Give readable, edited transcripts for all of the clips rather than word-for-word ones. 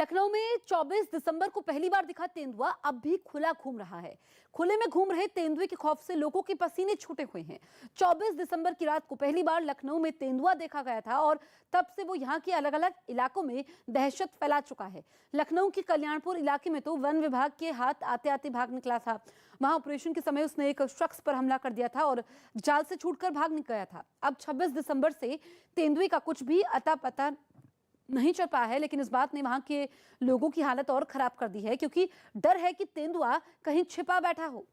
लखनऊ में 24 दिसंबर को पहली बार दिखा तेंदुआ अब भी खुला घूम रहा है। खुले में घूम रहे तेंदुए के खौफ से लोगों के पसीने छूटे हुए हैं। 24 दिसंबर की रात को पहली बार लखनऊ में तेंदुआ देखा गया था और तब से वो यहाँ के अलग अलग इलाकों में दहशत फैला चुका है। लखनऊ के कल्याणपुर इलाके में तो वन विभाग के हाथ आते आते भाग निकला था। वहां ऑपरेशन के समय उसने एक शख्स पर हमला कर दिया था और जाल से छूटकर भाग निकल गया था। अब 26 दिसंबर से तेंदुए का कुछ भी अता पता नहीं चल पाया है, लेकिन इस बात ने वहां के लोगों की हालत और खराब कर दी है, क्योंकि डर है कि तेंदुआ कहीं छिपा बैठा हो।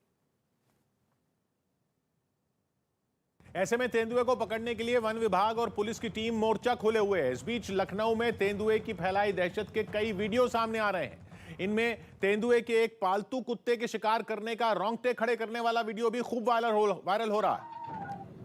ऐसे में तेंदुए को पकड़ने के लिए वन विभाग और पुलिस की टीम मोर्चा खोले हुए है। इस बीच लखनऊ में तेंदुए की फैलाई दहशत के कई वीडियो सामने आ रहे हैं। इनमें तेंदुए के एक पालतू कुत्ते के शिकार करने का रोंगटे खड़े करने वाला वीडियो भी खूब वायरल हो रहा है,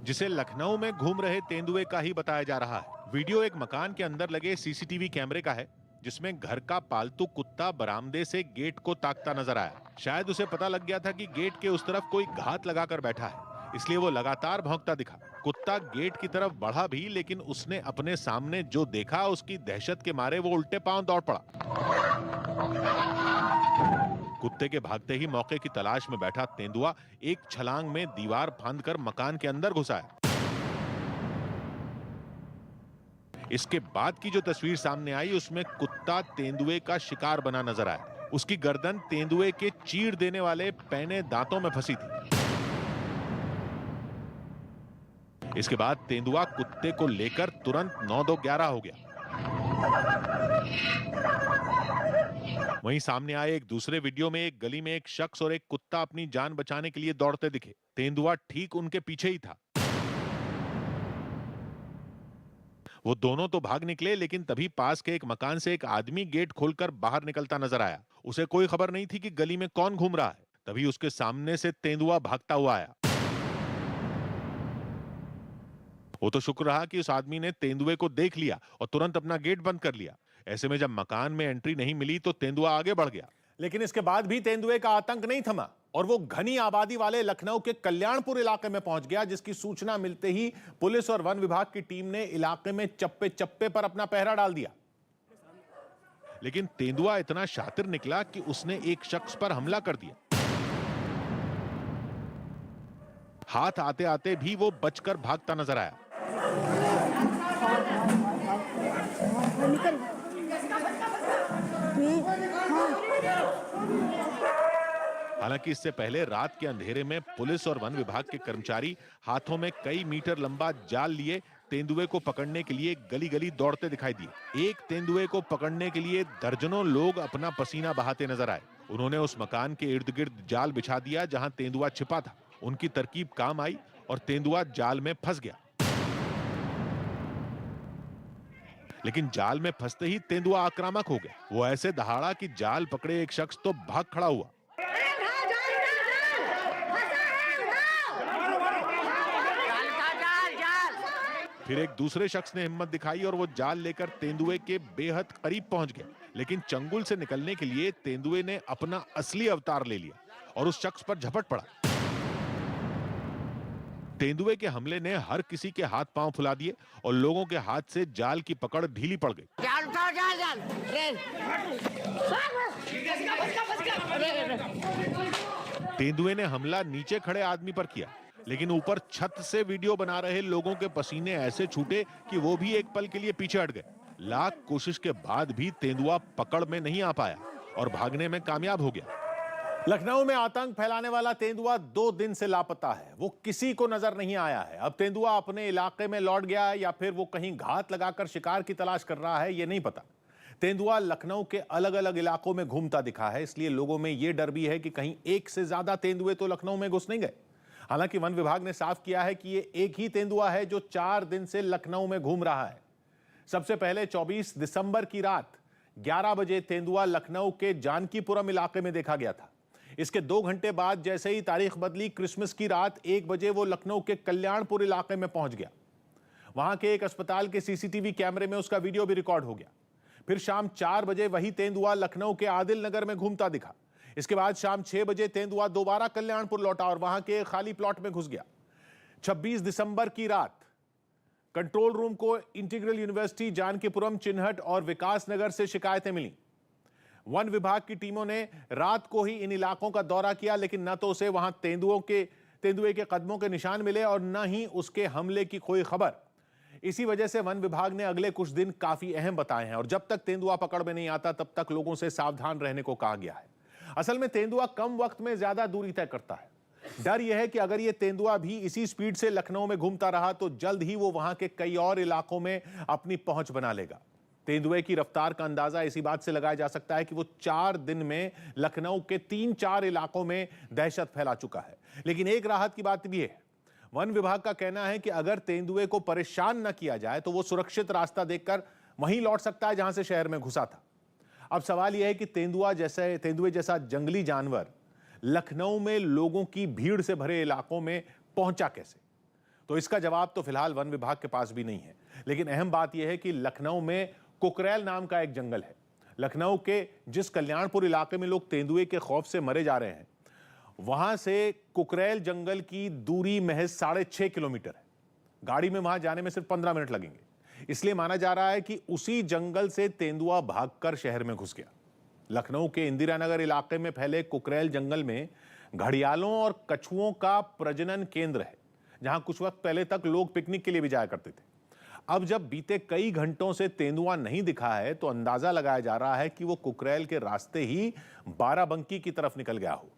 जिसे लखनऊ में घूम रहे तेंदुए का ही बताया जा रहा है। वीडियो एक मकान के अंदर लगे सीसीटीवी कैमरे का है, जिसमें घर का पालतू कुत्ता बरामदे से गेट को ताकता नजर आया। शायद उसे पता लग गया था कि गेट के उस तरफ कोई घात लगाकर बैठा है, इसलिए वो लगातार भौंकता दिखा। कुत्ता गेट की तरफ बढ़ा भी, लेकिन उसने अपने सामने जो देखा उसकी दहशत के मारे वो उल्टे पांव दौड़ पड़ा। कुत्ते के भागते ही मौके की तलाश में बैठा तेंदुआ एक छलांग में दीवार फांदकर मकान के अंदर घुसा है। इसके बाद की जो तस्वीर सामने आई उसमें कुत्ता तेंदुए का शिकार बना नजर आया। उसकी गर्दन तेंदुए के चीर देने वाले पैने दांतों में फंसी थी। इसके बाद तेंदुआ कुत्ते को लेकर तुरंत 9-2-11 हो गया। वहीं सामने आए एक दूसरे वीडियो में एक गली में एक शख्स और एक कुत्ता अपनी जान बचाने के लिए दौड़ते दिखे। तेंदुआ ठीक उनके पीछे ही था। वो दोनों तो भाग निकले, लेकिन तभी पास के एक मकान से एक आदमी गेट खोलकर बाहर निकलता नजर आया। उसे कोई खबर नहीं थी कि गली में कौन घूम रहा है। तभी उसके सामने से तेंदुआ भागता हुआ आया। वो तो शुक्र रहा कि उस आदमी ने तेंदुए को देख लिया और तुरंत अपना गेट बंद कर लिया। ऐसे में जब मकान में एंट्री नहीं मिली तो तेंदुआ आगे बढ़ गया। लेकिन इसके बाद भी तेंदुए का आतंक नहीं थमा और वो घनी आबादी वाले लखनऊ के कल्याणपुर इलाके में पहुंच गया, जिसकी सूचना मिलते ही पुलिस और वन विभाग की टीम ने इलाके में चप्पे चप्पे पर अपना पहरा डाल दिया। लेकिन तेंदुआ इतना शातिर निकला कि उसने एक शख्स पर हमला कर दिया। हाथ आते आते भी वो बचकर भागता नजर आया। हालांकि इससे पहले रात के अंधेरे में पुलिस और वन विभाग के कर्मचारी हाथों में कई मीटर लंबा जाल लिए तेंदुए को पकड़ने के लिए गली गली दौड़ते दिखाई दिए। एक तेंदुए को पकड़ने के लिए दर्जनों लोग अपना पसीना बहाते नजर आए। उन्होंने उस मकान के इर्द गिर्द जाल बिछा दिया जहां तेंदुआ छिपा था। उनकी तरकीब काम आई और तेंदुआ जाल में फंस गया। लेकिन जाल में फंसते ही तेंदुआ आक्रामक हो गया। वो ऐसे दहाड़ा कि जाल पकड़े एक शख्स तो भाग खड़ा हुआ। फिर एक दूसरे शख्स ने हिम्मत दिखाई और वो जाल लेकर तेंदुए के बेहद करीब पहुंच गया। लेकिन चंगुल से निकलने के लिए तेंदुए ने अपना असली अवतार ले लिया और उस शख्स पर झपट पड़ा। तेंदुए के हमले ने हर किसी के हाथ पांव फुला दिए और लोगों के हाथ से जाल की पकड़ ढीली पड़ गई। तेंदुए ने हमला नीचे खड़े आदमी पर किया, लेकिन ऊपर छत से वीडियो बना रहे लोगों के पसीने ऐसे छूटे कि वो भी एक पल के लिए पीछे हट गए। लाख कोशिश के बाद भी तेंदुआ पकड़ में नहीं आ पाया और भागने में कामयाब हो गया। लखनऊ में आतंक फैलाने वाला तेंदुआ 2 दिन से लापता है। वो किसी को नजर नहीं आया है। अब तेंदुआ अपने इलाके में लौट गया है या फिर वो कहीं घात लगाकर शिकार की तलाश कर रहा है, ये नहीं पता। तेंदुआ लखनऊ के अलग अलग इलाकों में घूमता दिखा है, इसलिए लोगों में ये डर भी है कि कहीं एक से ज्यादा तेंदुए तो लखनऊ में घुस नहीं गए। हालांकि वन विभाग ने साफ किया है कि ये एक ही तेंदुआ है जो 4 दिन से लखनऊ में घूम रहा है। सबसे पहले 24 दिसंबर की रात 11 बजे तेंदुआ लखनऊ के जानकीपुरम इलाके में देखा गया था। इसके 2 घंटे बाद जैसे ही तारीख बदली, क्रिसमस की रात 1 बजे वो लखनऊ के कल्याणपुर इलाके में पहुंच गया। वहां के एक अस्पताल के सीसीटीवी कैमरे में उसका वीडियो भी रिकॉर्ड हो गया। फिर शाम 4 बजे वही तेंदुआ लखनऊ के आदिल नगर में घूमता दिखा। इसके बाद शाम 6 बजे तेंदुआ दोबारा कल्याणपुर लौटा और वहां के खाली प्लॉट में घुस गया। 26 दिसंबर की रात कंट्रोल रूम को इंटीग्रल यूनिवर्सिटी, जानकीपुरम, चिन्हट और विकास नगर से शिकायतें मिली। वन विभाग की टीमों ने रात को ही इन इलाकों का दौरा किया, लेकिन न तो उसे वहां तेंदुए के कदमों के निशान मिले और न ही उसके हमले की कोई खबर। इसी वजह से वन विभाग ने अगले कुछ दिन काफी अहम बताए हैं और जब तक तेंदुआ पकड़ में नहीं आता तब तक लोगों से सावधान रहने को कहा गया है। असल में तेंदुआ कम वक्त में ज्यादा दूरी तय करता है। डर यह है कि अगर ये तेंदुआ भी इसी स्पीड से लखनऊ में घूमता रहा तो जल्द ही वो वहां के कई और इलाकों में अपनी पहुंच बना लेगा। तेंदुए की रफ्तार का अंदाजा इसी बात से लगाया जा सकता है कि वो 4 दिन में लखनऊ के 3-4 इलाकों में दहशत फैला चुका है। लेकिन एक राहत की बात भी है, वन विभाग का कहना है कि अगर तेंदुए को परेशान न किया जाए तो वो सुरक्षित रास्ता देखकर वहीं लौट सकता है जहां से शहर में घुसा था। अब सवाल यह है कि तेंदुए जैसा जंगली जानवर लखनऊ में लोगों की भीड़ से भरे इलाकों में पहुंचा कैसे? तो इसका जवाब तो फिलहाल वन विभाग के पास भी नहीं है। लेकिन अहम बात यह है कि लखनऊ में कुकरेल नाम का एक जंगल है। लखनऊ के जिस कल्याणपुर इलाके में लोग तेंदुए के खौफ से मरे जा रहे हैं, वहां से कुकरेल जंगल की दूरी महज 6.5 किलोमीटर है। गाड़ी में वहां जाने में सिर्फ 15 मिनट लगेंगे। इसलिए माना जा रहा है कि उसी जंगल से तेंदुआ भागकर शहर में घुस गया। लखनऊ के इंदिरा नगर इलाके में फैले कुकरेल जंगल में घड़ियालों और कछुओं का प्रजनन केंद्र है, जहां कुछ वक्त पहले तक लोग पिकनिक के लिए भी जाया करते थे। अब जब बीते कई घंटों से तेंदुआ नहीं दिखा है तो अंदाजा लगाया जा रहा है कि वो कुकरेल के रास्ते ही बाराबंकी की तरफ निकल गया हो।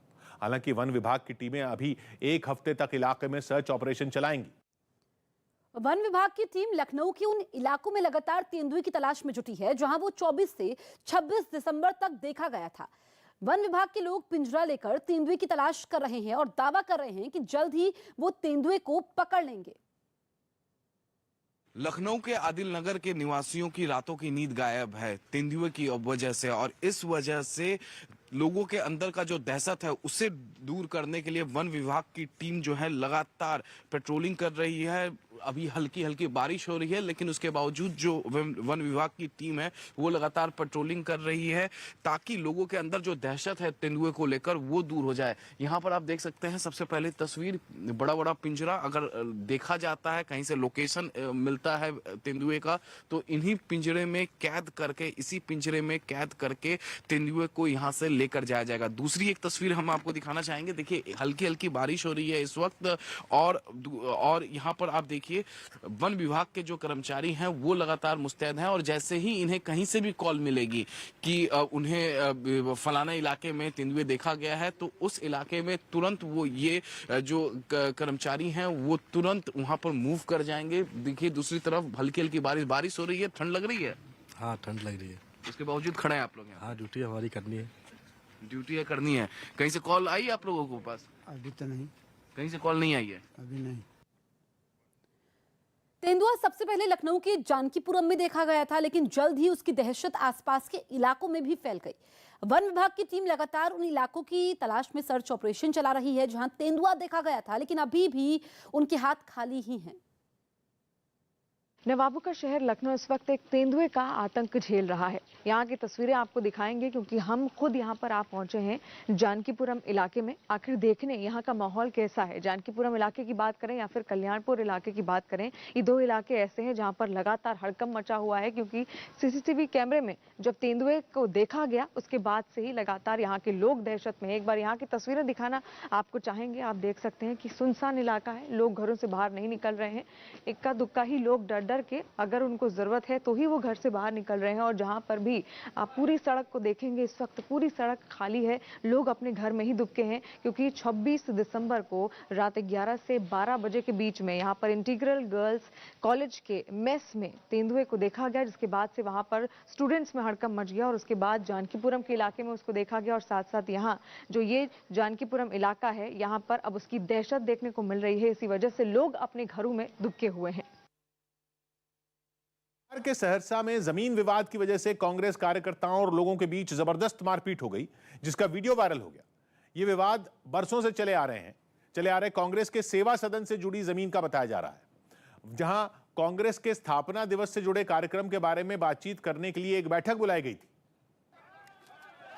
हालांकि वन विभाग की टीमें अभी 1 हफ्ते तक इलाके में सर्च ऑपरेशन चलाएंगी। वन विभाग की टीम लखनऊ के उन इलाकों में लगातार तेंदुए की तलाश में जुटी है जहां वो 24 से 26 दिसंबर तक देखा गया था। वन विभाग के लोग पिंजरा लेकर तेंदुए की तलाश कर रहे हैं और दावा कर रहे हैं कि जल्द ही वो तेंदुए को पकड़ लेंगे। लखनऊ के आदिल नगर के निवासियों की रातों की नींद गायब है तेंदुए की वजह से, और इस वजह से लोगों के अंदर का जो दहशत है उसे दूर करने के लिए वन विभाग की टीम जो है लगातार पेट्रोलिंग कर रही है। अभी हल्की हल्की बारिश हो रही है, लेकिन उसके बावजूद जो वन विभाग की टीम है वो लगातार पेट्रोलिंग कर रही है ताकि लोगों के अंदर जो दहशत है तेंदुए को लेकर वो दूर हो जाए। यहाँ पर आप देख सकते हैं सबसे पहले तस्वीर, बड़ा बड़ा पिंजरा अगर देखा जाता है, कहीं से लोकेशन मिलता है तेंदुए का, तो इन्हीं पिंजरे में कैद करके, इसी पिंजरे में कैद करके तेंदुए को यहाँ से लेकर जाया जाएगा। दूसरी एक तस्वीर हम आपको दिखाना चाहेंगे। देखिए हल्की हल्की बारिश हो रही है इस वक्त, और यहाँ पर आप देखिए वन विभाग के जो कर्मचारी हैं वो लगातार मुस्तैद हैं, और जैसे ही इन्हें कहीं से भी कॉल मिलेगी कि उन्हें फलाना इलाके में तेंदुए देखा गया है, तो उस इलाके में तुरंत वो ये जो कर्मचारी हैं वो तुरंत वहां पर मूव कर जाएंगे। देखिए दूसरी तरफ हल्की हल्की बारिश हो रही है। ठंड लग रही है? हाँ ठंड लग रही है। उसके बावजूद खड़े हैं आप लोग यहाँ? हाँ ड्यूटी हमारी करनी है। ड्यूटी है, करनी है। कहीं से कॉल आई आप लोगों को पास? अभी तो नहीं, कहीं से कॉल नहीं आई है अभी नहीं। तेंदुआ सबसे पहले लखनऊ के जानकीपुरम में देखा गया था, लेकिन जल्द ही उसकी दहशत आसपास के इलाकों में भी फैल गई। वन विभाग की टीम लगातार उन इलाकों की तलाश में सर्च ऑपरेशन चला रही है जहां तेंदुआ देखा गया था, लेकिन अभी भी उनके हाथ खाली ही हैं। नवाबों का शहर लखनऊ इस वक्त एक तेंदुए का आतंक झेल रहा है। यहाँ की तस्वीरें आपको दिखाएंगे क्योंकि हम खुद यहाँ पर आप पहुंचे हैं जानकीपुरम इलाके में, आखिर देखने यहाँ का माहौल कैसा है। जानकीपुरम इलाके की बात करें या फिर कल्याणपुर इलाके की बात करें, ये 2 इलाके ऐसे हैं जहाँ पर लगातार हड़कंप मचा हुआ है क्योंकि सीसीटीवी कैमरे में जब तेंदुए को देखा गया उसके बाद से ही लगातार यहाँ के लोग दहशत में। एक बार यहाँ की तस्वीरें दिखाना आपको चाहेंगे। आप देख सकते हैं कि सुनसान इलाका है, लोग घरों से बाहर नहीं निकल रहे हैं। इक्का दुक्का ही लोग डर के अगर उनको जरूरत है तो ही वो घर से बाहर निकल रहे हैं। और जहां पर भी आप पूरी सड़क को देखेंगे इस वक्त पूरी सड़क खाली है, लोग अपने घर में ही दुबके हैं क्योंकि 26 दिसंबर को रात 11 से 12 बजे के बीच में यहां पर इंटीग्रल गर्ल्स कॉलेज के मेस में तेंदुए को देखा गया, जिसके बाद से वहां पर स्टूडेंट्स में हड़कंप मच गया और उसके बाद जानकीपुरम के इलाके में उसको देखा गया। और साथ साथ यहाँ जो ये जानकीपुरम इलाका है यहाँ पर अब उसकी दहशत देखने को मिल रही है। इसी वजह से लोग अपने घरों में दुबके हुए हैं। के सहरसा में जमीन विवाद की वजह से कांग्रेस कार्यकर्ताओं और लोगों के बीच जबरदस्त मारपीट हो गई, जिसका वीडियो वायरल हो गया। यह विवाद बरसों से चले आ रहे कांग्रेस के सेवा सदन से जुड़ी जमीन का बताया जा रहा है, जहां कांग्रेस के स्थापना दिवस से जुड़े कार्यक्रम के बारे में बातचीत करने के लिए एक बैठक बुलाई गई थी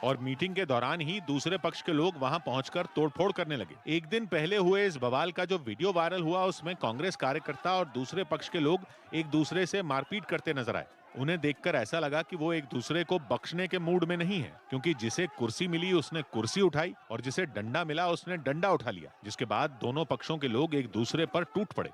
और मीटिंग के दौरान ही दूसरे पक्ष के लोग वहां पहुंचकर तोड़फोड़ करने लगे। एक दिन पहले हुए इस बवाल का जो वीडियो वायरल हुआ उसमें कांग्रेस कार्यकर्ता और दूसरे पक्ष के लोग एक दूसरे से मारपीट करते नजर आए। उन्हें देखकर ऐसा लगा कि वो एक दूसरे को बख्शने के मूड में नहीं है, क्योंकि जिसे कुर्सी मिली उसने कुर्सी उठाई और जिसे डंडा मिला उसने डंडा उठा लिया, जिसके बाद दोनों पक्षों के लोग एक दूसरे पर टूट पड़े।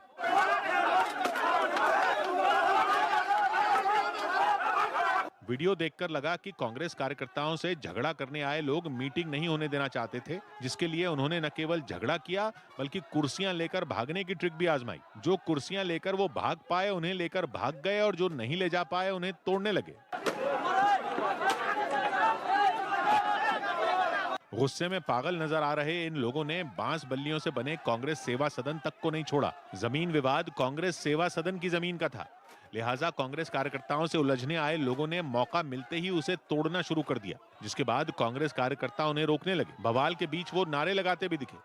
वीडियो देखकर लगा कि कांग्रेस कार्यकर्ताओं से झगड़ा करने आए लोग मीटिंग नहीं होने देना चाहते थे, जिसके लिए उन्होंने न केवल झगड़ा किया बल्कि कुर्सियां लेकर भागने की ट्रिक भी आजमाई। जो कुर्सियां लेकर वो भाग पाए उन्हें लेकर भाग गए और जो नहीं ले जा पाए उन्हें तोड़ने लगे। गुस्से में पागल नजर आ रहे इन लोगों ने बांस बल्लियों से बने कांग्रेस सेवा सदन तक को नहीं छोड़ा। जमीन विवाद कांग्रेस सेवा सदन की जमीन का था, लिहाजा कांग्रेस कार्यकर्ताओं से उलझने आए लोगों ने मौका मिलते ही उसे तोड़ना शुरू कर दिया, जिसके बाद कांग्रेस कार्यकर्ता उन्हें रोकने लगे। बवाल के बीच वो नारे लगाते भी दिखे।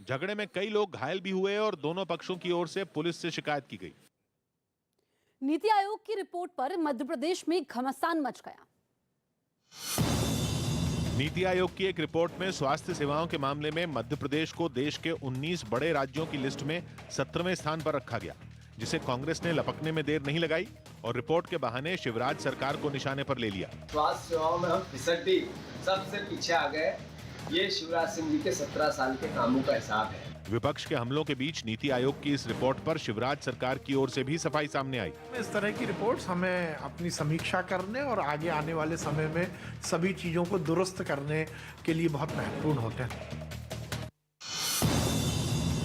झगड़े में कई लोग घायल भी हुए और दोनों पक्षों की ओर से पुलिस से शिकायत की गई। नीति आयोग की रिपोर्ट पर मध्य प्रदेश में घमासान मच गया। नीति आयोग की एक रिपोर्ट में स्वास्थ्य सेवाओं के मामले में मध्य प्रदेश को देश के 19 बड़े राज्यों की लिस्ट में 17वें स्थान पर रखा गया, जिसे कांग्रेस ने लपकने में देर नहीं लगाई और रिपोर्ट के बहाने शिवराज सरकार को निशाने पर ले लिया। स्वास्थ्य सेवाओं में हम फिसड्डी सबसे पीछे आ गए। ये शिवराज सिंह जी के 17 साल के कामों का हिसाब है। विपक्ष के हमलों के बीच नीति आयोग की इस रिपोर्ट पर शिवराज सरकार की ओर से भी सफाई सामने आई। इस तरह की रिपोर्ट्स हमें अपनी समीक्षा करने और आगे आने वाले समय में सभी चीजों को दुरुस्त करने के लिए बहुत महत्वपूर्ण होते हैं।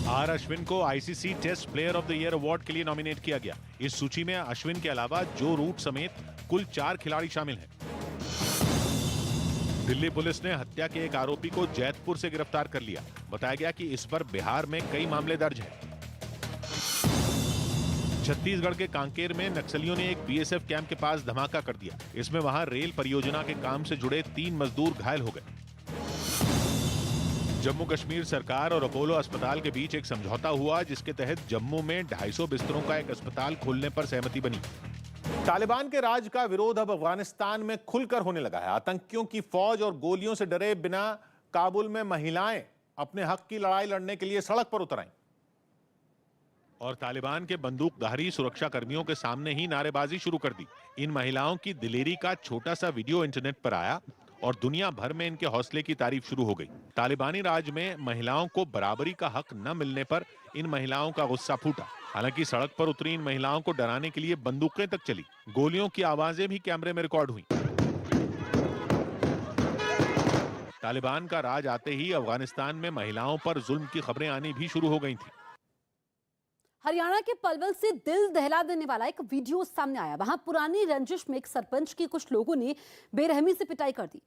आर अश्विन को ICC test player of the year award के लिए नॉमिनेट किया गया। इस सूची में अश्विन के अलावा जो रूट समेत कुल 4 खिलाड़ी शामिल हैं। दिल्ली पुलिस ने हत्या के एक आरोपी को जैतपुर से गिरफ्तार कर लिया। बताया गया कि इस पर बिहार में कई मामले दर्ज हैं। छत्तीसगढ़ के कांकेर में नक्सलियों ने एक बीएसएफ कैंप के पास धमाका कर दिया। इसमें वहां रेल परियोजना के काम से जुड़े 3 मजदूर घायल हो गए। जम्मू कश्मीर सरकार और अपोलो अस्पताल के बीच एक समझौता हुआ, जिसके तहत जम्मू में 250 बिस्तरों का एक अस्पताल खोलने पर सहमति बनी। तालिबान के राज का विरोध अब अफगानिस्तान में खुलकर होने लगा है। आतंकियों की फौज और गोलियों से डरे बिना काबुल में महिलाएं अपने हक की लड़ाई लड़ने के लिए सड़क पर उतर आईं और तालिबान के बंदूकधारी सुरक्षा कर्मियों के सामने ही नारेबाजी शुरू कर दी। इन महिलाओं की दिलेरी का छोटा सा वीडियो इंटरनेट पर आया और दुनिया भर में इनके हौसले की तारीफ शुरू हो गई। तालिबानी राज में महिलाओं को बराबरी का हक न मिलने पर इन महिलाओं का गुस्सा फूटा। हालांकि सड़क पर उतरी इन महिलाओं को डराने के लिए बंदूकें तक चली। गोलियों की आवाजें भी कैमरे में रिकॉर्ड हुई। तालिबान का राज आते ही अफगानिस्तान में महिलाओं पर जुल्म की खबरें आनी भी शुरू हो गई थी। हरियाणा के पलवल से दिल दहला देने वाला एक वीडियो सामने आया। वहां पुरानी रंजिश में एक सरपंच की कुछ लोगों ने बेरहमी से पिटाई कर दी,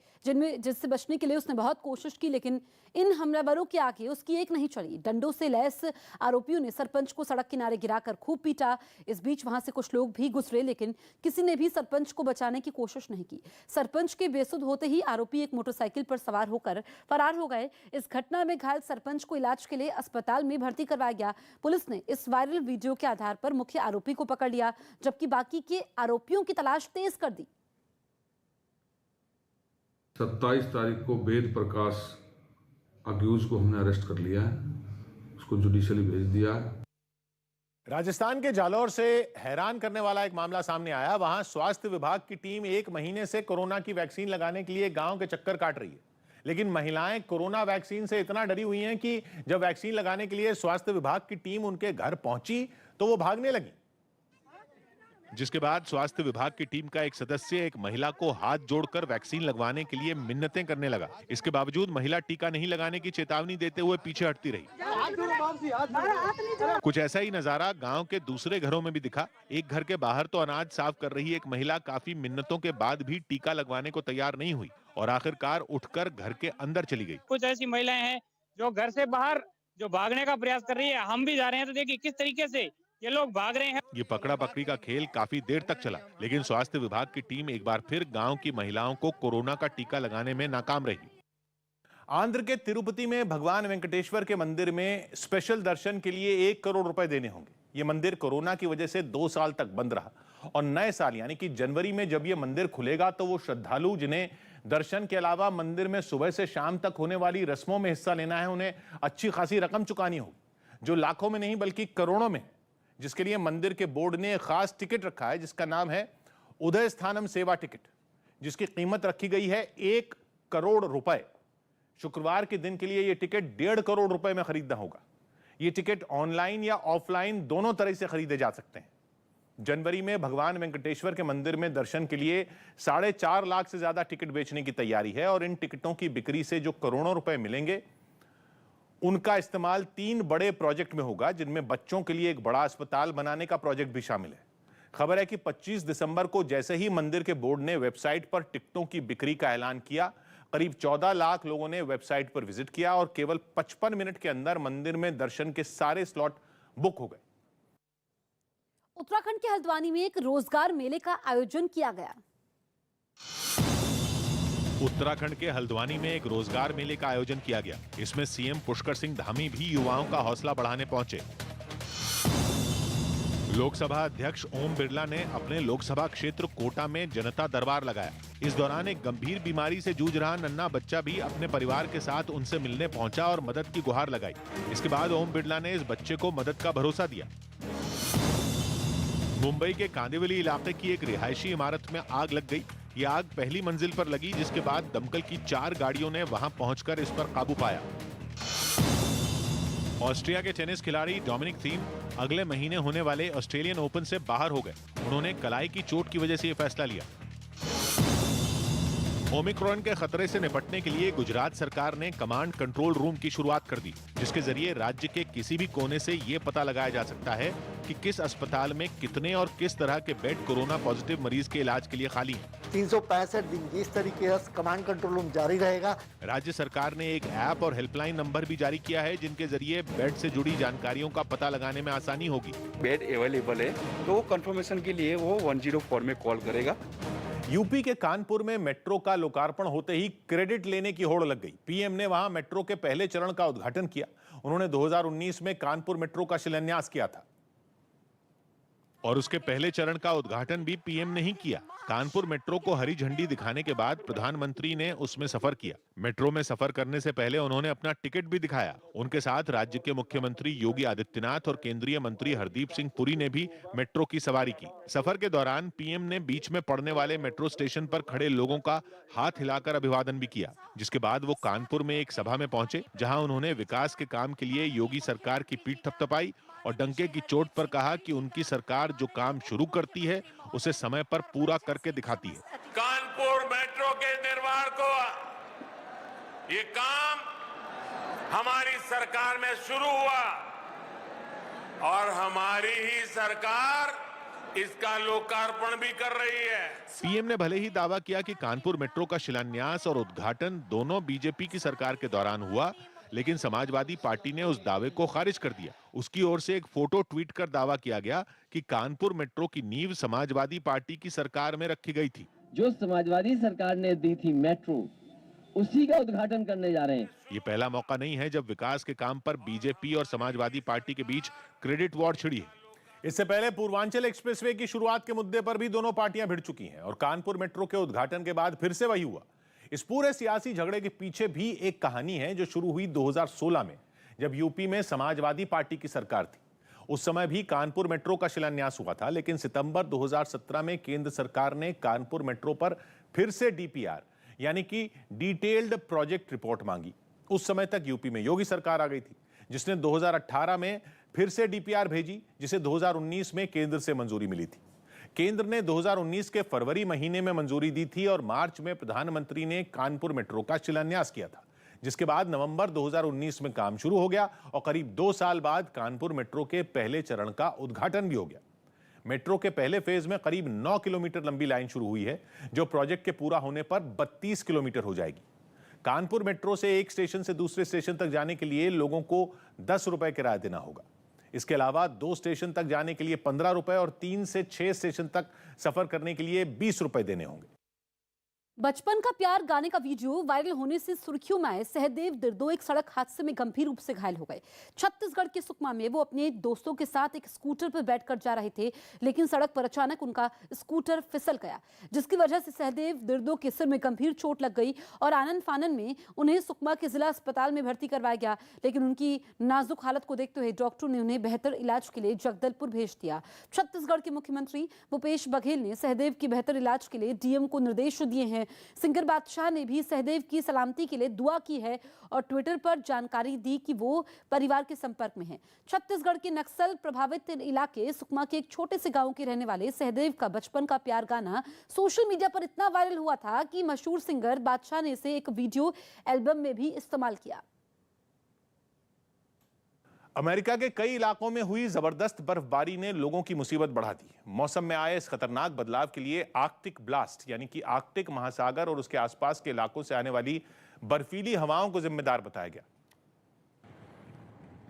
जिससे बचने के लिए उसने बहुत कोशिश की, लेकिन इन हमलावरों के आगे उसकी एक नहीं चली। डंडों से लैस आरोपियों ने सरपंच को सड़क किनारे गिराकर खूब पीटा। इस बीच वहां से कुछ लोग भी गुजरे, लेकिन किसी ने भी सरपंच को बचाने की कोशिश नहीं की। सरपंच के बेसुध होते ही आरोपी एक मोटरसाइकिल पर सवार होकर फरार हो गए। इस घटना में घायल सरपंच को इलाज के लिए अस्पताल में भर्ती करवाया गया। पुलिस ने इस वायरल वीडियो के आधार पर मुख्य आरोपी को पकड़ लिया, जबकि बाकी के आरोपियों की तलाश तेज कर दी। 27 तारीख को वेद प्रकाश अक्यूज को हमने अरेस्ट कर लिया है, उसको जुडिशियली भेज दिया है। राजस्थान के जालौर से हैरान करने वाला एक मामला सामने आया। वहां स्वास्थ्य विभाग की टीम 1 महीने से कोरोना की वैक्सीन लगाने के लिए गांव के चक्कर काट रही है, लेकिन महिलाएं कोरोना वैक्सीन से इतना डरी हुई हैं कि जब वैक्सीन लगाने के लिए स्वास्थ्य विभाग की टीम उनके घर पहुंची तो वो भागने लगी। जिसके बाद स्वास्थ्य विभाग की टीम का एक सदस्य एक महिला को हाथ जोड़कर वैक्सीन लगवाने के लिए मिन्नतें करने लगा। इसके बावजूद महिला टीका नहीं लगाने की चेतावनी देते हुए पीछे हटती रही। कुछ ऐसा ही नजारा गांव के दूसरे घरों में भी दिखा। एक घर के बाहर तो अनाज साफ कर रही एक महिला काफी मिन्नतों के बाद भी टीका लगवाने को तैयार नहीं हुई और आखिरकार उठकर घर के अंदर चली गई। कुछ ऐसी महिलाएं हैं जो घर से बाहर जो भागने का प्रयास कर रही है। हम भी जा रहे हैं तो देखिए किस तरीके से ये लोग भाग रहे हैं। ये पकड़ा पकड़ी का खेल काफी देर तक चला, लेकिन स्वास्थ्य विभाग की टीम एक बार फिर गांव की महिलाओं को कोरोना का टीका लगाने में नाकाम रही। आंध्र के तिरुपति में भगवान वेंकटेश्वर के मंदिर में स्पेशल दर्शन के लिए 1 करोड़ रुपए देने होंगे। ये मंदिर कोरोना की वजह से 2 साल तक बंद रहा और नए साल यानी कि जनवरी में जब ये मंदिर खुलेगा तो वो श्रद्धालु जिन्हें दर्शन के अलावा मंदिर में सुबह से शाम तक होने वाली रस्मों में हिस्सा लेना है, उन्हें अच्छी खासी रकम चुकानी होगी। जो लाखों में नहीं बल्कि करोड़ों में, जिसके लिए मंदिर के बोर्ड ने खास टिकट रखा है जिसका नाम है उदय स्थानम सेवा टिकट, जिसकी कीमत रखी गई है 1 करोड़ रुपए। शुक्रवार के दिन के लिए यह टिकट 1.5 करोड़ रुपए में खरीदना होगा। यह टिकट ऑनलाइन या ऑफलाइन दोनों तरह से खरीदे जा सकते हैं। जनवरी में भगवान वेंकटेश्वर के मंदिर में दर्शन के लिए 4.5 लाख से ज्यादा टिकट बेचने की तैयारी है और इन टिकटों की बिक्री से जो करोड़ों रुपए मिलेंगे उनका इस्तेमाल 3 बड़े प्रोजेक्ट में होगा, जिनमें बच्चों के लिए एक बड़ा अस्पताल बनाने का प्रोजेक्ट भी शामिल है। खबर है कि 25 दिसंबर को जैसे ही मंदिर के बोर्ड ने वेबसाइट पर टिकटों की बिक्री का ऐलान किया, करीब 14 लाख लोगों ने वेबसाइट पर विजिट किया और केवल 55 मिनट के अंदर मंदिर में दर्शन के सारे स्लॉट बुक हो गए। उत्तराखंड के हल्द्वानी में एक रोजगार मेले का आयोजन किया गया। उत्तराखंड के हल्द्वानी में एक रोजगार मेले का आयोजन किया गया। इसमें सीएम पुष्कर सिंह धामी भी युवाओं का हौसला बढ़ाने पहुंचे। लोकसभा अध्यक्ष ओम बिरला ने अपने लोकसभा क्षेत्र कोटा में जनता दरबार लगाया। इस दौरान एक गंभीर बीमारी से जूझ रहा नन्हा बच्चा भी अपने परिवार के साथ उनसे मिलने पहुंचा और मदद की गुहार लगाई। इसके बाद ओम बिरला ने इस बच्चे को मदद का भरोसा दिया। मुंबई के कांदिवली इलाके की एक रिहायशी इमारत में आग लग गई। ये आग पहली मंजिल पर लगी, जिसके बाद दमकल की 4 गाड़ियों ने वहां पहुंचकर इस पर काबू पाया। ऑस्ट्रिया के टेनिस खिलाड़ी डोमिनिक थीम अगले महीने होने वाले ऑस्ट्रेलियन ओपन से बाहर हो गए। उन्होंने कलाई की चोट की वजह से यह फैसला लिया। ओमिक्रॉन के खतरे से निपटने के लिए गुजरात सरकार ने कमांड कंट्रोल रूम की शुरुआत कर दी, जिसके जरिए राज्य के किसी भी कोने से ये पता लगाया जा सकता है कि किस अस्पताल में कितने और किस तरह के बेड कोरोना पॉजिटिव मरीज के इलाज के लिए खाली हैं। 365 दिन इस तरीके से कमांड कंट्रोल रूम जारी रहेगा। राज्य सरकार ने एक ऐप और हेल्पलाइन नंबर भी जारी किया है, जिनके जरिए बेड से जुड़ी जानकारियों का पता लगाने में आसानी होगी। बेड अवेलेबल है तो कंफर्मेशन के लिए वो 104 में कॉल करेगा। यूपी के कानपुर में मेट्रो का लोकार्पण होते ही क्रेडिट लेने की होड़ लग गई। पीएम ने वहां मेट्रो के पहले चरण का उद्घाटन किया। उन्होंने 2019 में कानपुर मेट्रो का शिलान्यास किया था और उसके पहले चरण का उद्घाटन भी पीएम ने ही किया। कानपुर मेट्रो को हरी झंडी दिखाने के बाद प्रधानमंत्री ने उसमें सफर किया। मेट्रो में सफर करने से पहले उन्होंने अपना टिकट भी दिखाया। उनके साथ राज्य के मुख्यमंत्री योगी आदित्यनाथ और केंद्रीय मंत्री हरदीप सिंह पुरी ने भी मेट्रो की सवारी की। सफर के दौरान पीएम ने बीच में पड़ने वाले मेट्रो स्टेशन पर खड़े लोगों का हाथ हिलाकर अभिवादन भी किया, जिसके बाद वो कानपुर में एक सभा में पहुंचे, जहां उन्होंने विकास के काम के लिए योगी सरकार की पीठ थपथपाई और डंके की चोट पर कहा कि उनकी सरकार जो काम शुरू करती है उसे समय पर पूरा करके दिखाती है। कानपुर मेट्रो के निर्माण को ये काम हमारी सरकार में शुरू हुआ और हमारी ही सरकार इसका लोकार्पण भी कर रही है। पीएम ने भले ही दावा किया कि कानपुर मेट्रो का शिलान्यास और उद्घाटन दोनों बीजेपी की सरकार के दौरान हुआ, लेकिन समाजवादी पार्टी ने उस दावे को खारिज कर दिया। उसकी ओर से एक फोटो ट्वीट कर दावा किया गया कि कानपुर मेट्रो की नींव समाजवादी पार्टी की सरकार में रखी गई थी। जो समाजवादी सरकार ने दी थी मेट्रो, उसी का उद्घाटन करने जा रहे हैं। ये पहला मौका नहीं है जब विकास के काम पर बीजेपी और समाजवादी पार्टी के बीच क्रेडिट वॉर छिड़ी है। इससे पहले पूर्वांचल एक्सप्रेसवे की शुरुआत के मुद्दे पर भी दोनों पार्टियां भिड़ चुकी हैं और कानपुर मेट्रो के उद्घाटन के बाद फिर से वही हुआ। इस पूरे सियासी झगड़े के पीछे भी एक कहानी है जो शुरू हुई 2016 में, जब यूपी में समाजवादी पार्टी की सरकार थी। उस समय भी कानपुर मेट्रो का शिलान्यास हुआ था, लेकिन सितंबर 2017 में केंद्र सरकार ने कानपुर मेट्रो पर फिर से डीपीआर यानी कि डिटेल्ड प्रोजेक्ट रिपोर्ट मांगी। उस समय तक यूपी में योगी सरकार आ गई थी, जिसने 2018 में फिर से डीपीआर भेजी, जिसे 2019 में केंद्र से मंजूरी मिली थी। केंद्र ने 2019 के फरवरी महीने में मंजूरी दी थी और मार्च में प्रधानमंत्री ने कानपुर मेट्रो का शिलान्यास किया था, जिसके बाद नवंबर 2019 में काम शुरू हो गया और करीब 2 साल बाद कानपुर मेट्रो के पहले चरण का उद्घाटन भी हो गया। मेट्रो के पहले फेज में करीब 9 किलोमीटर लंबी लाइन शुरू हुई है, जो प्रोजेक्ट के पूरा होने पर 32 किलोमीटर हो जाएगी। कानपुर मेट्रो से एक स्टेशन से दूसरे स्टेशन तक जाने के लिए लोगों को 10 रुपए किराया देना होगा। इसके अलावा 2 स्टेशन तक जाने के लिए 15 रुपए और 3 से 6 स्टेशन तक सफर करने के लिए 20 रुपए देने होंगे। बचपन का प्यार गाने का वीडियो वायरल होने से सुर्खियों में आए सहदेव दिर्दो एक सड़क हादसे में गंभीर रूप से घायल हो गए। छत्तीसगढ़ के सुकमा में वो अपने दोस्तों के साथ एक स्कूटर पर बैठकर जा रहे थे, लेकिन सड़क पर अचानक उनका स्कूटर फिसल गया, जिसकी वजह से सहदेव दिर्दो के सिर में गंभीर चोट लग गई और आनंद फानन में उन्हें सुकमा के जिला अस्पताल में भर्ती करवाया गया। लेकिन उनकी नाजुक हालत को देखते हुए डॉक्टरों ने उन्हें बेहतर इलाज के लिए जगदलपुर भेज दिया। छत्तीसगढ़ के मुख्यमंत्री भूपेश बघेल ने सहदेव की बेहतर इलाज के लिए डीएम को निर्देश दिए हैं। सिंगर बादशाह ने भी सहदेव की सलामती के लिए दुआ की है और ट्विटर पर जानकारी दी कि वो परिवार के संपर्क में हैं। छत्तीसगढ़ के नक्सल प्रभावित इलाके सुकमा के एक छोटे से गांव के रहने वाले सहदेव का बचपन का प्यार गाना सोशल मीडिया पर इतना वायरल हुआ था कि मशहूर सिंगर बादशाह ने इसे एक वीडियो एल्बम में भी इस्तेमाल किया। अमेरिका के कई इलाकों में हुई जबरदस्त बर्फबारी ने लोगों की मुसीबत बढ़ा दी। मौसम में आए इस खतरनाक बदलाव के लिए आर्कटिक ब्लास्ट यानी कि आर्कटिक महासागर और उसके आसपास के इलाकों से आने वाली बर्फीली हवाओं को जिम्मेदार बताया गया,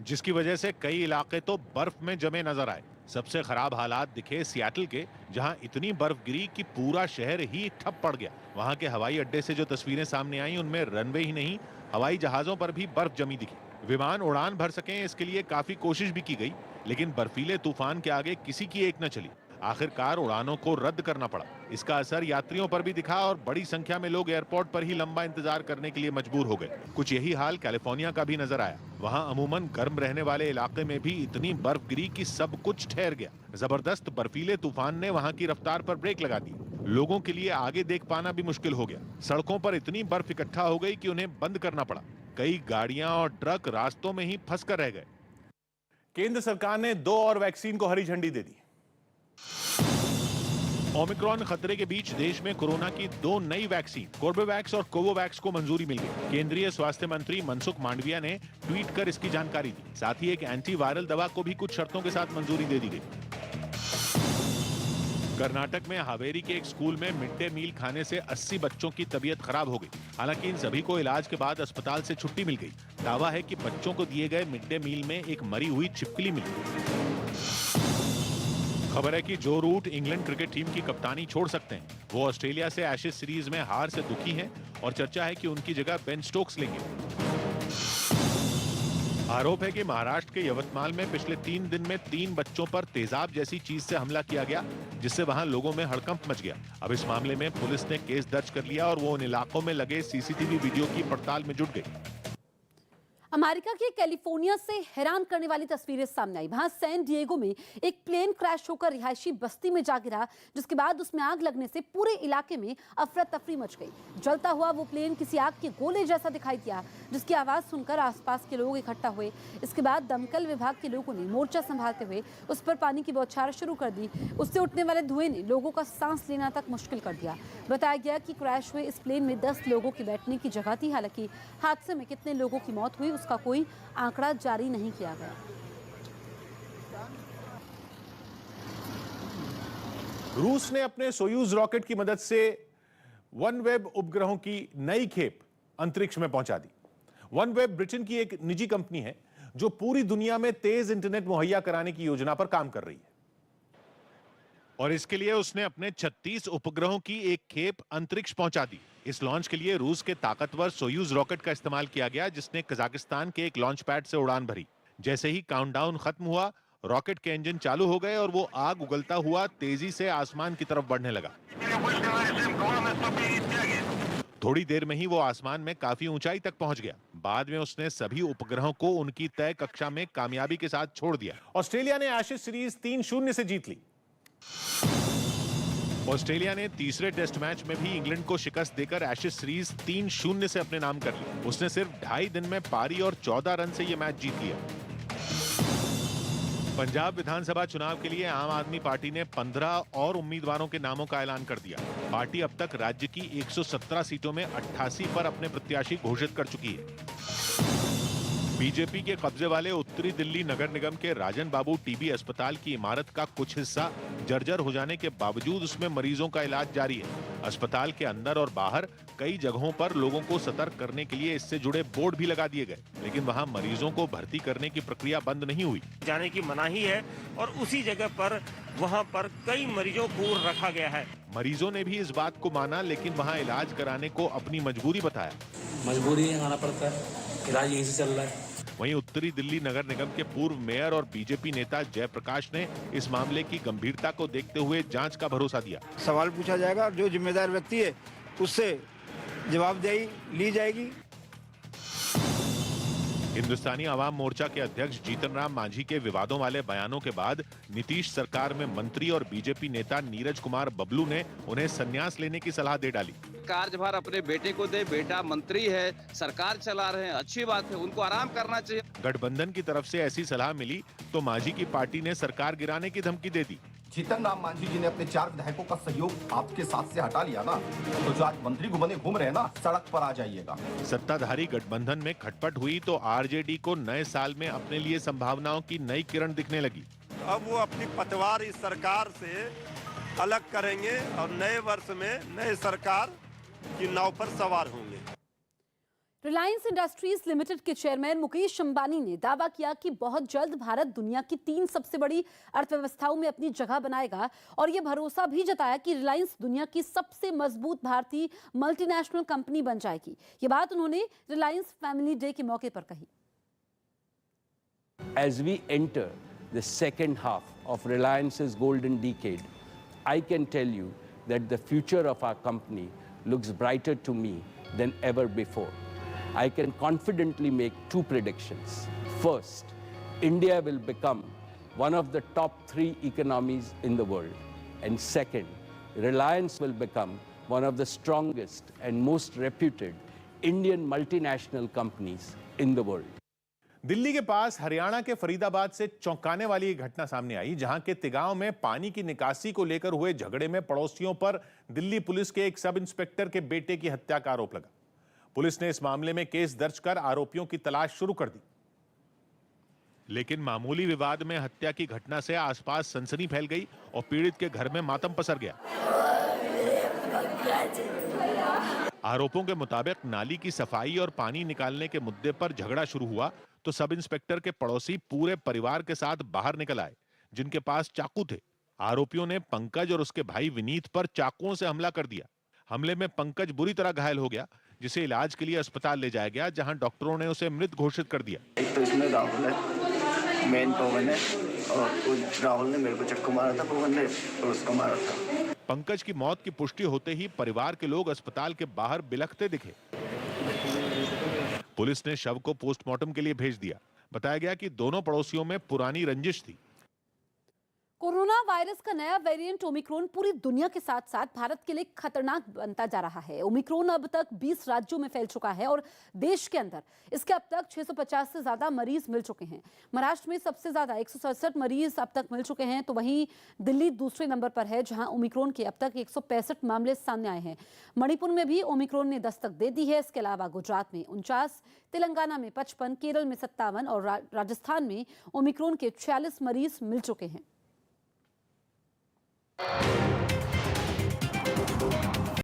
जिसकी वजह से कई इलाके तो बर्फ में जमे नजर आए। सबसे खराब हालात दिखे सियाटल के, जहां इतनी बर्फ गिरी कि पूरा शहर ही ठप पड़ गया। वहां के हवाई अड्डे से जो तस्वीरें सामने आई उनमें रनवे ही नहीं, हवाई जहाजों पर भी बर्फ जमी दिखी। विमान उड़ान भर सकें इसके लिए काफी कोशिश भी की गई, लेकिन बर्फीले तूफान के आगे किसी की एक न चली। आखिरकार उड़ानों को रद्द करना पड़ा। इसका असर यात्रियों पर भी दिखा और बड़ी संख्या में लोग एयरपोर्ट पर ही लंबा इंतजार करने के लिए मजबूर हो गए। कुछ यही हाल कैलिफोर्निया का भी नजर आया। वहां अमूमन गर्म रहने वाले इलाके में भी इतनी बर्फ गिरी कि सब कुछ ठहर गया। जबरदस्त बर्फीले तूफान ने वहां की रफ्तार पर ब्रेक लगा दी। लोगों के लिए आगे देख पाना भी मुश्किल हो गया। सड़कों पर इतनी बर्फ इकट्ठा हो गई कि उन्हें बंद करना पड़ा। कई गाड़ियां और ट्रक रास्तों में ही फंस कर रह गए। केंद्र सरकार ने 2 और वैक्सीन को हरी झंडी दे दी। ओमिक्रॉन खतरे के बीच देश में कोरोना की 2 नई वैक्सीन कोर्बेवैक्स और कोवोवैक्स को मंजूरी मिल गई। केंद्रीय स्वास्थ्य मंत्री मनसुख मांडविया ने ट्वीट कर इसकी जानकारी दी। साथ ही एक एंटीवायरल दवा को भी कुछ शर्तों के साथ मंजूरी दे दी गई। कर्नाटक में हावेरी के एक स्कूल में मिड डे मील खाने से 80 बच्चों की तबीयत खराब हो गई। हालांकि इन सभी को इलाज के बाद अस्पताल से छुट्टी मिल गई। दावा है कि बच्चों को दिए गए मिड डे मील में एक मरी हुई छिपकली मिली। खबर है कि जो रूट इंग्लैंड क्रिकेट टीम की कप्तानी छोड़ सकते हैं, वो ऑस्ट्रेलिया से एशेज सीरीज में हार से दुखी हैं और चर्चा है कि उनकी जगह बेन स्टोक्स लेंगे। आरोप है कि महाराष्ट्र के यवतमाल में पिछले 3 दिन में 3 बच्चों पर तेजाब जैसी चीज से हमला किया गया, जिससे वहां लोगों में हड़कंप मच गया। अब इस मामले में पुलिस ने केस दर्ज कर लिया और वो उन इलाकों में लगे सीसीटीवी वीडियो की पड़ताल में जुट गई। अमेरिका के कैलिफोर्निया से हैरान करने वाली तस्वीरें सामने आई। वहां सैन डिएगो में एक प्लेन क्रैश होकर रिहायशी बस्ती में जा गिरा, जिसके बाद उसमें आग लगने से पूरे इलाके में अफरा तफरी मच गई। जलता हुआ वो प्लेन किसी आग के गोले जैसा दिखाई दिया, जिसकी आवाज सुनकर आसपास के लोग इकट्ठा हुए। इसके बाद दमकल विभाग के लोगों ने मोर्चा संभालते हुए उस पर पानी की बौछार शुरू कर दी। उससे उठने वाले धुएं ने लोगों का सांस लेना तक मुश्किल कर दिया। बताया गया कि क्रैश हुए इस प्लेन में 10 लोगों की बैठने की जगह थी। हालांकि हादसे में कितने लोगों की मौत हुई उसका कोई आंकड़ा जारी नहीं किया गया। रूस ने अपने सोयूज रॉकेट की मदद से वनवेब उपग्रहों की नई खेप अंतरिक्ष में पहुंचा दी। वनवेब ब्रिटेन की एक निजी कंपनी है जो पूरी दुनिया में तेज इंटरनेट मुहैया कराने की योजना पर काम कर रही है, और इसके लिए उसने अपने 36 उपग्रहों की एक खेप अंतरिक्ष पहुंचा दी। इस लॉन्च के लिए रूस के ताकतवर सोयूज रॉकेट का इस्तेमाल किया गया, जिसने कजाकिस्तान के एक लॉन्च पैड से उड़ान भरी। जैसे ही काउंटडाउन खत्म हुआ, रॉकेट के इंजन चालू हो गए और वो आग उगलता हुआ तेजी से आसमान की तरफ बढ़ने लगा। थोड़ी देर में ही वो आसमान में काफी ऊंचाई तक पहुंच गया। बाद में उसने सभी उपग्रहों को उनकी तय कक्षा में कामयाबी के साथ छोड़ दिया। ऑस्ट्रेलिया ने एशेज सीरीज 3-0 से जीत ली। ऑस्ट्रेलिया ने तीसरे टेस्ट मैच में भी इंग्लैंड को शिकस्त देकर एशेज सीरीज 3-0 से अपने नाम कर ली। उसने सिर्फ 2.5 दिन में पारी और 14 रन से यह मैच जीत लिया। पंजाब विधानसभा चुनाव के लिए आम आदमी पार्टी ने 15 और उम्मीदवारों के नामों का ऐलान कर दिया। पार्टी अब तक राज्य की 117 सीटों में 88 पर अपने प्रत्याशी घोषित कर चुकी है। बीजेपी के कब्जे वाले उत्तरी दिल्ली नगर निगम के राजन बाबू टीबी अस्पताल की इमारत का कुछ हिस्सा जर्जर हो जाने के बावजूद उसमें मरीजों का इलाज जारी है। अस्पताल के अंदर और बाहर कई जगहों पर लोगों को सतर्क करने के लिए इससे जुड़े बोर्ड भी लगा दिए गए, लेकिन वहां मरीजों को भर्ती करने की प्रक्रिया बंद नहीं हुई। जाने की मनाही है और उसी जगह पर वहां पर कई मरीजों को रखा गया है। मरीजों ने भी इस बात को माना, लेकिन वहां इलाज कराने को अपनी मजबूरी बताया। मजबूरी है, आना पड़ता है, इलाज यहीं से चल रहा है। वहीं उत्तरी दिल्ली नगर निगम के पूर्व मेयर और बीजेपी नेता जयप्रकाश ने इस मामले की गंभीरता को देखते हुए जांच का भरोसा दिया। सवाल पूछा जाएगा और जो जिम्मेदार व्यक्ति है उससे जवाबदेही ली जाएगी। हिंदुस्तानी आवाम मोर्चा के अध्यक्ष जीतन राम मांझी के विवादों वाले बयानों के बाद नीतीश सरकार में मंत्री और बीजेपी नेता नीरज कुमार बबलू ने उन्हें संन्यास लेने की सलाह दे डाली। कार्यभार अपने बेटे को दे, बेटा मंत्री है, सरकार चला रहे हैं, अच्छी बात है, उनको आराम करना चाहिए। गठबंधन की तरफ से ऐसी सलाह मिली तो मांझी की पार्टी ने सरकार गिराने की धमकी दे दी। जीतन राम मांझी जी ने अपने 4 विधायकों का सहयोग आपके साथ से हटा लिया ना, तो जो आज मंत्री बने घूम रहे हैं ना, सड़क पर आ जाइएगा। सत्ताधारी गठबंधन में खटपट हुई तो आरजेडी को नए साल में अपने लिए संभावनाओं की नई किरण दिखने लगी। अब वो अपनी पतवार इस सरकार से अलग करेंगे और नए वर्ष में नए सरकार की नाव पर सवार होंगे। रिलायंस इंडस्ट्रीज लिमिटेड के चेयरमैन मुकेश अंबानी ने दावा किया कि बहुत जल्द भारत दुनिया की 3 सबसे बड़ी अर्थव्यवस्थाओं में अपनी जगह बनाएगा और ये भरोसा भी जताया कि रिलायंस दुनिया की सबसे मजबूत भारतीय मल्टीनेशनल कंपनी बन जाएगी। ये बात उन्होंने रिलायंस फैमिली डे के मौके पर कही। As we enter the second half of Reliance's golden decade, I can tell you that the future of our company looks brighter to me than ever before. I can confidently make 2 predictions. First, India will become one of the top 3 economies in the world. And second, Reliance will become one of the strongest and most reputed Indian multinational companies in the world. Delhi के पास हरियाणा के फरीदाबाद से चौंकाने वाली एक घटना सामने आई, जहां के तिगांव में पानी की निकासी को लेकर हुए झगड़े में पड़ोसियों पर दिल्ली पुलिस के एक सब इंस्पेक्टर के बेटे की हत्या का आरोप लगा। पुलिस ने इस मामले में केस दर्ज कर आरोपियों की तलाश शुरू कर दी। लेकिन मामूली विवाद में हत्या की घटना से आसपास सनसनी फैल गई और पीड़ित के घर में मातम पसर गया। आरोपों के मुताबिक नाली की सफाई और पानी निकालने के मुद्दे पर झगड़ा शुरू हुआ तो सब इंस्पेक्टर के पड़ोसी पूरे परिवार के साथ बाहर निकल आए, जिनके पास चाकू थे। आरोपियों ने पंकज और उसके भाई विनीत पर चाकुओं से हमला कर दिया। हमले में पंकज बुरी तरह घायल हो गया, जिसे इलाज के लिए अस्पताल ले जाया गया, जहां डॉक्टरों ने उसे मृत घोषित कर दिया। एक तो इसमें राहुल है, मेन पवन है, और राहुल ने मेरे को चक्कू मारा था, पवन ने और उसको मारा था। पंकज की मौत की पुष्टि होते ही परिवार के लोग अस्पताल के बाहर बिलखते दिखे। पुलिस ने शव को पोस्टमार्टम के लिए भेज दिया। बताया गया कि दोनों पड़ोसियों में पुरानी रंजिश थी। कोरोना वायरस का नया वेरिएंट ओमिक्रॉन पूरी दुनिया के साथ साथ भारत के लिए खतरनाक बनता जा रहा है। ओमिक्रॉन अब तक 20 राज्यों में फैल चुका है और देश के अंदर इसके अब तक 650 से ज्यादा मरीज मिल चुके हैं। महाराष्ट्र में सबसे ज्यादा 167 मरीज अब तक मिल चुके हैं, तो वहीं दिल्ली दूसरे नंबर पर है, जहां ओमिक्रॉन के अब तक 165 मामले सामने आए हैं। मणिपुर में भी ओमिक्रॉन ने दस्तक दे दी है। इसके अलावा गुजरात में 49, तेलंगाना में 55, केरल में 57 और राजस्थान में ओमिक्रॉन के 46 मरीज मिल चुके हैं।